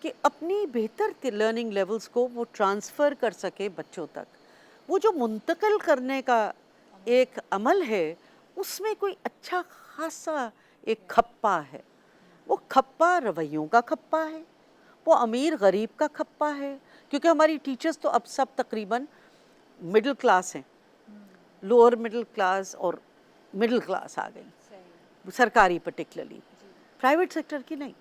کہ اپنی بہتر لرننگ لیولز کو وہ ٹرانسفر کر سکے بچوں تک. وہ جو منتقل کرنے کا ایک عمل ہے، اس میں کوئی اچھا خاصا ایک کھپا ہے. وہ کھپا رویوں کا کھپا ہے، وہ امیر غریب کا کھپا ہے، کیونکہ ہماری ٹیچرز تو اب سب تقریباً مڈل کلاس ہیں، لوور مڈل کلاس اور مڈل کلاس آ گئی، سرکاری پرٹیکولرلی، پرائیویٹ سیکٹر کی نہیں.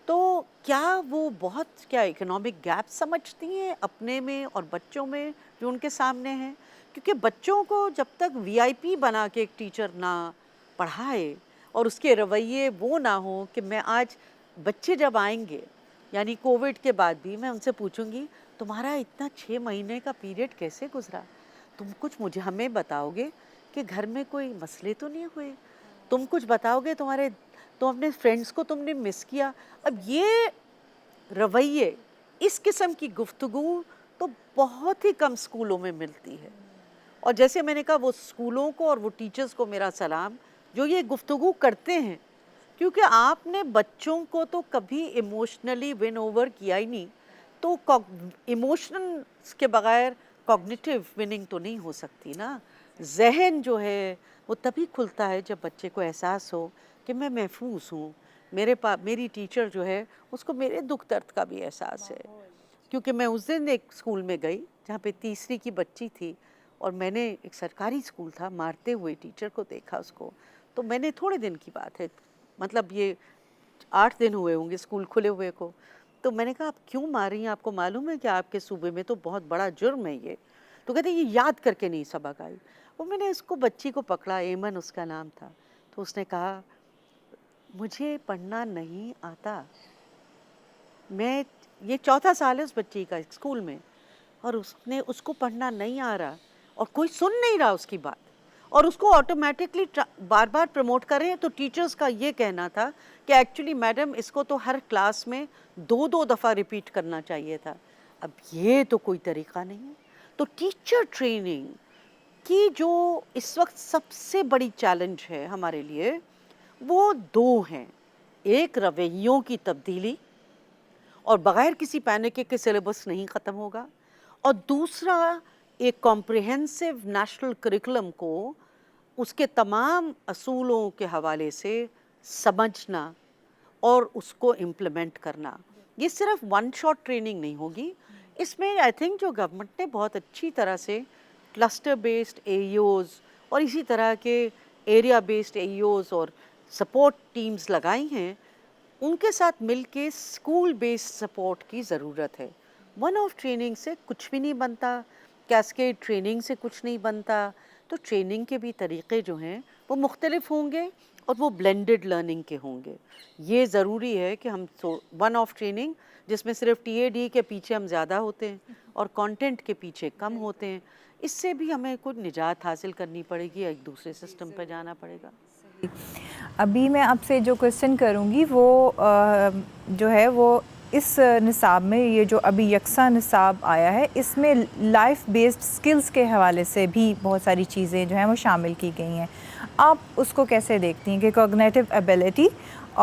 تو کیا وہ بہت کیا اکنامک گیپ سمجھتی ہیں اپنے میں اور بچوں میں جو ان کے سامنے ہیں؟ کیونکہ بچوں کو جب تک وی آئی پی بنا کے ایک ٹیچر نہ پڑھائے اور اس کے رویے وہ نہ ہوں کہ میں آج بچے جب آئیں گے، یعنی کووڈ کے بعد بھی میں ان سے پوچھوں گی تمہارا اتنا 6 مہینے کا پیریڈ کیسے گزرا، تم کچھ مجھے ہمیں بتاؤ گے کہ گھر میں کوئی مسئلے تو نہیں ہوئے، تم کچھ بتاؤ گے تم اپنے فرینڈس کو تم نے مس کیا. اب یہ رویے، اس قسم کی گفتگو تو بہت ہی کم اسکولوں میں ملتی ہے. اور جیسے میں نے کہا، وہ اسکولوں کو اور وہ ٹیچرز کو میرا سلام جو یہ گفتگو کرتے ہیں، کیونکہ آپ نے بچوں کو تو کبھی ایموشنلی ون اوور کیا ہی نہیں، تو ایموشنل کے بغیر کوگنیٹیو وننگ تو نہیں ہو سکتی نا. ذہن جو ہے وہ تبھی کھلتا ہے جب بچے کو احساس ہو کہ میں محفوظ ہوں، میری ٹیچر جو ہے اس کو میرے دکھ درد کا بھی احساس ہے. کیونکہ میں اس دن ایک اسکول میں گئی جہاں پہ تیسری کی بچی تھی، اور میں نے ایک سرکاری اسکول تھا، مارتے ہوئے ٹیچر کو دیکھا اس کو. تو میں نے تھوڑے دن کی بات ہے، مطلب یہ 8 دن ہوئے ہوں گے اسکول کھلے ہوئے کو. تو میں نے کہا آپ کیوں مار رہی ہیں، آپ کو معلوم ہے کہ آپ کے صوبے میں تو بہت بڑا جرم ہے یہ. تو کہتے یہ یاد کر کے نہیں سبق آئی. وہ میں نے اس کو بچی کو پکڑا، ایمن اس کا نام تھا. تو اس نے کہا مجھے پڑھنا نہیں آتا. یہ 4تھا سال ہے اس بچی کا اسکول میں، اور اس کو پڑھنا نہیں آ رہا اور کوئی سن نہیں رہا اس کی بات، اور اس کو آٹومیٹکلی بار بار پروموٹ کر رہے ہیں. تو ٹیچرز کا یہ کہنا تھا کہ ایکچولی میڈم اس کو تو ہر کلاس میں 2 دفعہ ریپیٹ کرنا چاہیے تھا. اب یہ تو کوئی طریقہ نہیں ہے. تو ٹیچر ٹریننگ کی جو اس وقت سب سے بڑی چیلنج ہے ہمارے لیے، وہ 2 ہیں. ایک رویوں کی تبدیلی، اور بغیر کسی پینک کے سلیبس نہیں ختم ہوگا. اور دوسرا ایک کمپریہنسو نیشنل کریکولم کو اس کے تمام اصولوں کے حوالے سے سمجھنا اور اس کو امپلیمنٹ کرنا. یہ صرف 1 شاٹ ٹریننگ نہیں ہوگی، اس میں آئی تھنک جو گورنمنٹ نے بہت اچھی طرح سے کلسٹر بیسڈ اے ای اوز اور اسی طرح کے ایریا بیسڈ اے ای اوز اور سپورٹ ٹیمز لگائی ہیں، ان کے ساتھ مل کے اسکول بیسڈ سپورٹ کی ضرورت ہے. 1 آف ٹریننگ سے کچھ بھی نہیں بنتا، کیسکیڈ ٹریننگ سے کچھ نہیں بنتا. تو ٹریننگ کے بھی طریقے جو ہیں وہ مختلف ہوں گے اور وہ بلینڈڈ لرننگ کے ہوں گے. یہ ضروری ہے کہ ہم 1 آف ٹریننگ جس میں صرف ٹی اے ڈی کے پیچھے ہم زیادہ ہوتے ہیں اور کانٹینٹ کے پیچھے کم ہوتے ہیں، اس سے بھی ہمیں کچھ نجات حاصل کرنی پڑے گی، ایک دوسرے سسٹم پہ جانا پڑے گا. ابھی میں آپ سے جو کویسچن کروں گی وہ جو ہے وہ اس نصاب میں، یہ جو ابھی یکساں نصاب آیا ہے، اس میں لائف بیسڈ سکلز کے حوالے سے بھی بہت ساری چیزیں جو ہیں وہ شامل کی گئی ہیں. آپ اس کو کیسے دیکھتی ہیں کہ کوگنیٹو ایبیلٹی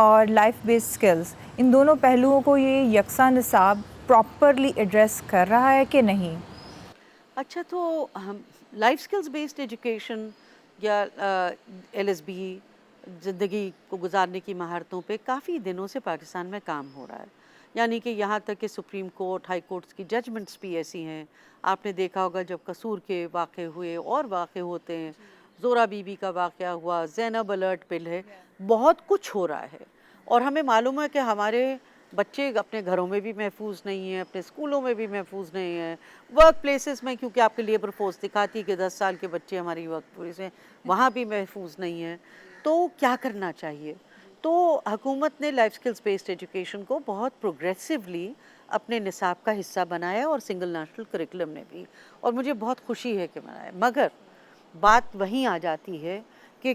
اور لائف بیسڈ سکلز، ان دونوں پہلوؤں کو یہ یکساں نصاب پراپرلی ایڈریس کر رہا ہے کہ نہیں؟ اچھا، تو لائف سکلز بیسڈ ایجوکیشن یا ایل ایس بی، زندگی کو گزارنے کی مہارتوں پہ کافی دنوں سے پاکستان میں کام ہو رہا ہے. یعنی کہ یہاں تک کہ سپریم کورٹ، ہائی کورٹس کی ججمنٹس بھی ایسی ہیں. آپ نے دیکھا ہوگا جب قصور کے واقع ہوئے اور واقع ہوتے ہیں، زورا بی بی کا واقعہ ہوا، زینب الرٹ بل ہے، بہت کچھ ہو رہا ہے. اور ہمیں معلوم ہے کہ ہمارے بچے اپنے گھروں میں بھی محفوظ نہیں ہیں، اپنے اسکولوں میں بھی محفوظ نہیں ہیں، ورک پلیسز میں، کیونکہ آپ کے لیبر فورس دکھاتی کہ 10 سال کے بچے ہماری ورک پلیس میں وہاں بھی محفوظ نہیں ہیں. تو کیا کرنا چاہیے؟ تو حکومت نے لائف سکلز بیسڈ ایجوکیشن کو بہت پروگریسولی اپنے نصاب کا حصہ بنایا، اور سنگل نیشنل کریکولم نے بھی، اور مجھے بہت خوشی ہے کہ بنایا. مگر بات وہیں آ جاتی ہے کہ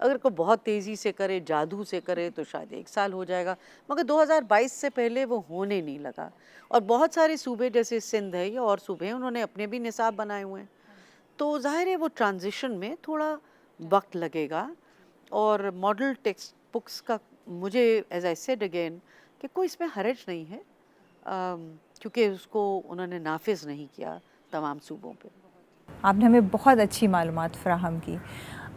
اگر کوئی بہت تیزی سے کرے، جادو سے کرے تو شاید 1 سال ہو جائے گا، مگر 2022 سے پہلے وہ ہونے نہیں لگا. اور بہت سارے صوبے جیسے سندھ ہے یا اور صوبے ہیں، انہوں نے اپنے بھی نصاب بنائے ہوئے ہیں. تو ظاہر ہے وہ ٹرانزیشن میں تھوڑا وقت لگے گا. اور ماڈل ٹیکسٹ بکس کا مجھے ایز آئی سیڈ اگین کہ کوئی اس میں حرج نہیں ہے، کیونکہ اس کو انہوں نے نافذ نہیں کیا تمام صوبوں پہ. آپ نے ہمیں بہت اچھی معلومات فراہم کی.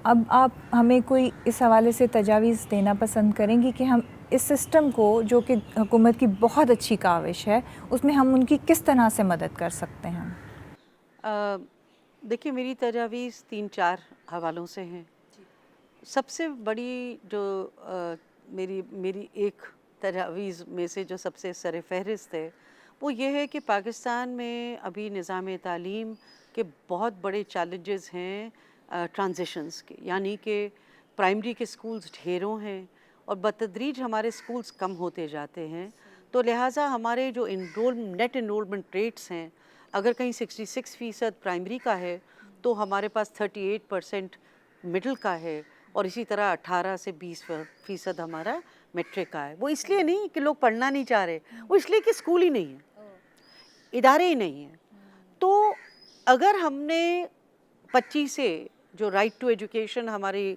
اب آپ ہمیں کوئی اس حوالے سے تجاویز دینا پسند کریں گی کہ ہم اس سسٹم کو، جو کہ حکومت کی بہت اچھی کاوش ہے، اس میں ہم ان کی کس طرح سے مدد کر سکتے ہیں؟ دیکھیے میری تجاویز 3-4 حوالوں سے ہیں. سب سے بڑی جو میری ایک تجاویز میں سے جو سب سے سر فہرست ہے وہ یہ ہے کہ پاکستان میں ابھی نظام تعلیم کے بہت بڑے چیلنجز ہیں ٹرانزیشنز کے، یعنی کہ پرائمری کے سکولز ڈھیروں ہیں اور بتدریج ہمارے سکولز کم ہوتے جاتے ہیں. تو لہٰذا ہمارے جو نیٹ انرولمنٹ ریٹس ہیں، اگر کہیں 66% پرائمری کا ہے تو ہمارے پاس 38% مڈل کا ہے، اور اسی طرح 18 سے 20% ہمارا میٹرک کا ہے. وہ اس لیے نہیں کہ لوگ پڑھنا نہیں چاہ رہے، وہ اس لیے کہ اسکول ہی نہیں ہے، ادارے ہی نہیں ہیں. تو اگر ہم نے 25 سے جو رائٹ ٹو ایجوکیشن ہماری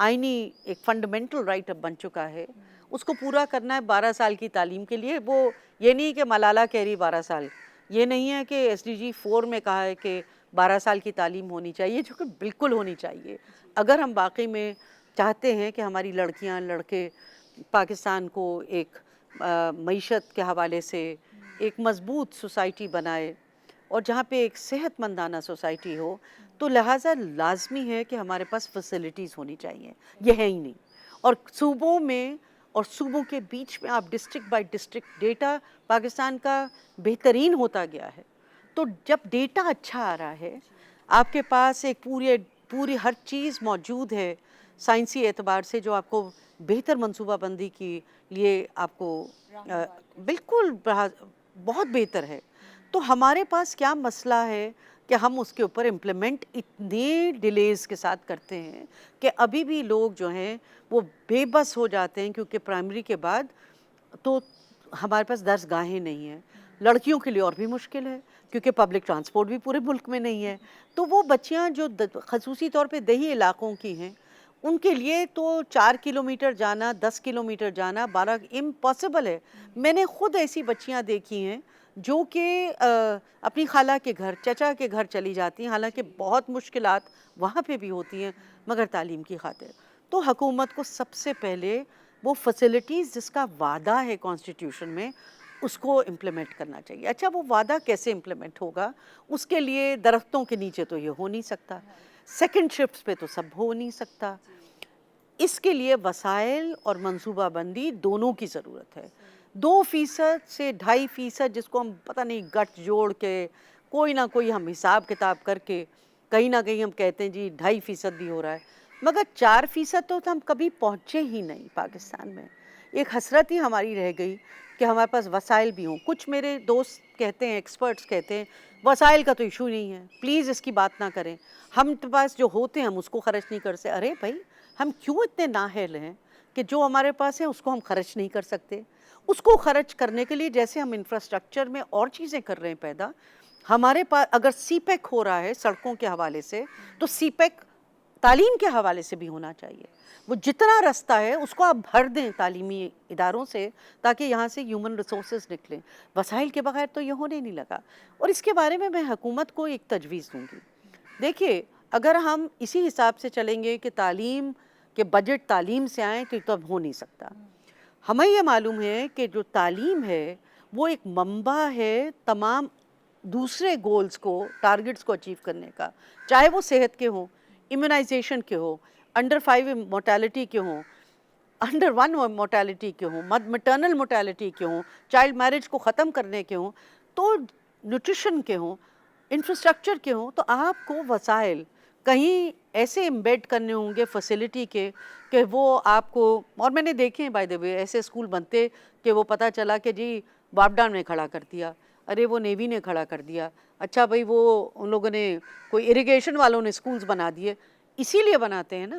آئینی ایک فنڈامنٹل رائٹ اب بن چکا ہے، اس کو پورا کرنا ہے 12 سال کی تعلیم کے لیے. وہ یہ نہیں کہ ملالہ کہہ رہی 12 سال، یہ نہیں ہے کہ SDG 4 میں کہا ہے کہ 12 سال کی تعلیم ہونی چاہیے، جو کہ بالکل ہونی چاہیے. اگر ہم واقعی میں چاہتے ہیں کہ ہماری لڑکیاں لڑکے پاکستان کو ایک معیشت کے حوالے سے ایک مضبوط سوسائٹی بنائے اور جہاں پہ ایک صحت مندانہ سوسائٹی ہو، تو لہٰذا لازمی ہے کہ ہمارے پاس فیسلٹیز ہونی چاہیے. یہ ہے ہی نہیں. اور صوبوں میں اور صوبوں کے بیچ میں آپ district by district data Pakistan کا بہترین ہوتا گیا ہے. تو جب ڈیٹا اچھا آ رہا ہے، آپ کے پاس ایک پوری ہر چیز موجود ہے سائنسی اعتبار سے، جو آپ کو بہتر منصوبہ بندی کے لیے آپ کو بالکل بہت بہتر ہے. تو ہمارے پاس کیا مسئلہ ہے کہ ہم اس کے اوپر امپلیمنٹ اتنے ڈیلیز کے ساتھ کرتے ہیں کہ ابھی بھی لوگ جو ہیں وہ بے بس ہو جاتے ہیں، کیونکہ پرائمری کے بعد تو ہمارے پاس درس گاہیں نہیں ہیں. لڑکیوں کے لیے اور بھی مشکل ہے، کیونکہ پبلک ٹرانسپورٹ بھی پورے ملک میں نہیں ہے. تو وہ بچیاں جو خصوصی طور پہ دیہی علاقوں کی ہیں، ان کے لیے تو 4 کلومیٹر جانا، 10 کلومیٹر جانا 12 امپاسبل ہے. میں نے خود ایسی بچیاں دیکھی ہیں جو کہ اپنی خالہ کے گھر، چچا کے گھر چلی جاتی ہیں، حالانکہ بہت مشکلات وہاں پہ بھی ہوتی ہیں مگر تعلیم کی خاطر. تو حکومت کو سب سے پہلے وہ فیسلٹیز جس کا وعدہ ہے کانسٹیٹیوشن میں، اس کو امپلیمنٹ کرنا چاہیے. اچھا وہ وعدہ کیسے امپلیمنٹ ہوگا؟ اس کے لیے درختوں کے نیچے تو یہ ہو نہیں سکتا، سیکنڈ شفٹس پہ تو سب ہو نہیں سکتا. اس کے لیے وسائل اور منصوبہ بندی دونوں کی ضرورت ہے. 2% سے 2.5%، جس کو ہم پتہ نہیں گٹ جوڑ کے کوئی نہ کوئی ہم حساب کتاب کر کے کہیں نہ کہیں ہم کہتے ہیں جی 2.5% بھی ہو رہا ہے، مگر 4% تو ہم کبھی پہنچے ہی نہیں پاکستان میں. ایک حسرت ہی ہماری رہ گئی کہ ہمارے پاس وسائل بھی ہوں. کچھ میرے دوست کہتے ہیں، ایکسپرٹس کہتے ہیں وسائل کا تو ایشو نہیں ہے، پلیز اس کی بات نہ کریں، ہم پاس جو ہوتے ہیں ہم اس کو خرچ نہیں کر سکتے. ارے بھائی، ہم کیوں اتنے نااہل ہیں کہ جو ہمارے پاس ہے اس کو ہم خرچ نہیں کر سکتے؟ اس کو خرچ کرنے کے لیے جیسے ہم انفراسٹرکچر میں اور چیزیں کر رہے ہیں پیدا، ہمارے پاس اگر سی پیک ہو رہا ہے سڑکوں کے حوالے سے، تو سی پیک تعلیم کے حوالے سے بھی ہونا چاہیے. وہ جتنا رستہ ہے اس کو آپ بھر دیں تعلیمی اداروں سے، تاکہ یہاں سے ہیومن ریسورسز نکلیں. وسائل کے بغیر تو یہ ہونے نہیں لگا. اور اس کے بارے میں حکومت کو ایک تجویز دوں گی. دیکھیے، اگر ہم اسی حساب سے چلیں گے کہ تعلیم کے بجٹ تعلیم سے آئیں تو تب ہو نہیں سکتا. ہمیں یہ معلوم ہے کہ جو تعلیم ہے وہ ایک منبع ہے تمام دوسرے گولز کو، ٹارگٹس کو اچیو کرنے کا، چاہے وہ صحت کے ہوں، امیونائزیشن کے ہوں، انڈر 5 مورٹیلٹی کے ہوں، انڈر 1 مورٹیلٹی کے ہوں، مٹرنل مورٹیلٹی کے ہوں، چائلڈ میرج کو ختم کرنے کے ہوں، تو نیوٹریشن کے ہوں، انفراسٹرکچر کے ہوں. تو آپ کو وسائل کہیں ایسے امبیڈ کرنے ہوں گے فیسلٹی کے کہ وہ آپ کو، اور میں نے دیکھے ہیں بائی دی وے ایسے اسکول بنتے کہ وہ پتہ چلا کہ جی واپڈان نے کھڑا کر دیا، ارے وہ نیوی نے کھڑا کر دیا، اچھا بھائی وہ ان لوگوں نے کوئی اریگیشن والوں نے اسکولز بنا دیے. اسی لیے بناتے ہیں نا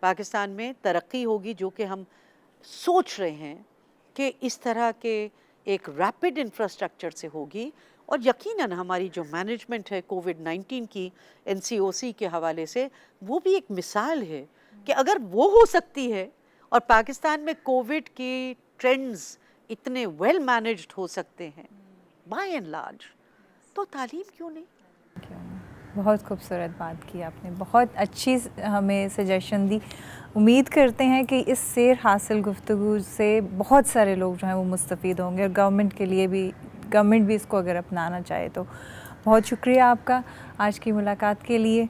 پاکستان میں ترقی ہوگی جو کہ ہم سوچ رہے ہیں کہ اس طرح کے ایک ریپڈ انفراسٹرکچر سے ہوگی. اور یقیناً ہماری جو مینجمنٹ ہے کووڈ-19 کی NCOC کے حوالے سے وہ بھی ایک مثال ہے کہ اگر وہ ہو سکتی ہے اور پاکستان میں کووڈ کی ٹرینڈز اتنے ویل مینجڈ ہو سکتے ہیں بائی اینڈ لارج، تو تعلیم کیوں نہیں؟ بہت خوبصورت بات کی آپ نے، بہت اچھی ہمیں سجیشن دی. امید کرتے ہیں کہ اس سیر حاصل گفتگو سے بہت سارے لوگ جو ہیں وہ مستفید ہوں گے، اور گورنمنٹ کے لیے بھی، گورنمنٹ بھی اس کو اگر اپنانا چاہے تو. بہت شکریہ آپ کا آج کی ملاقات کے لیے.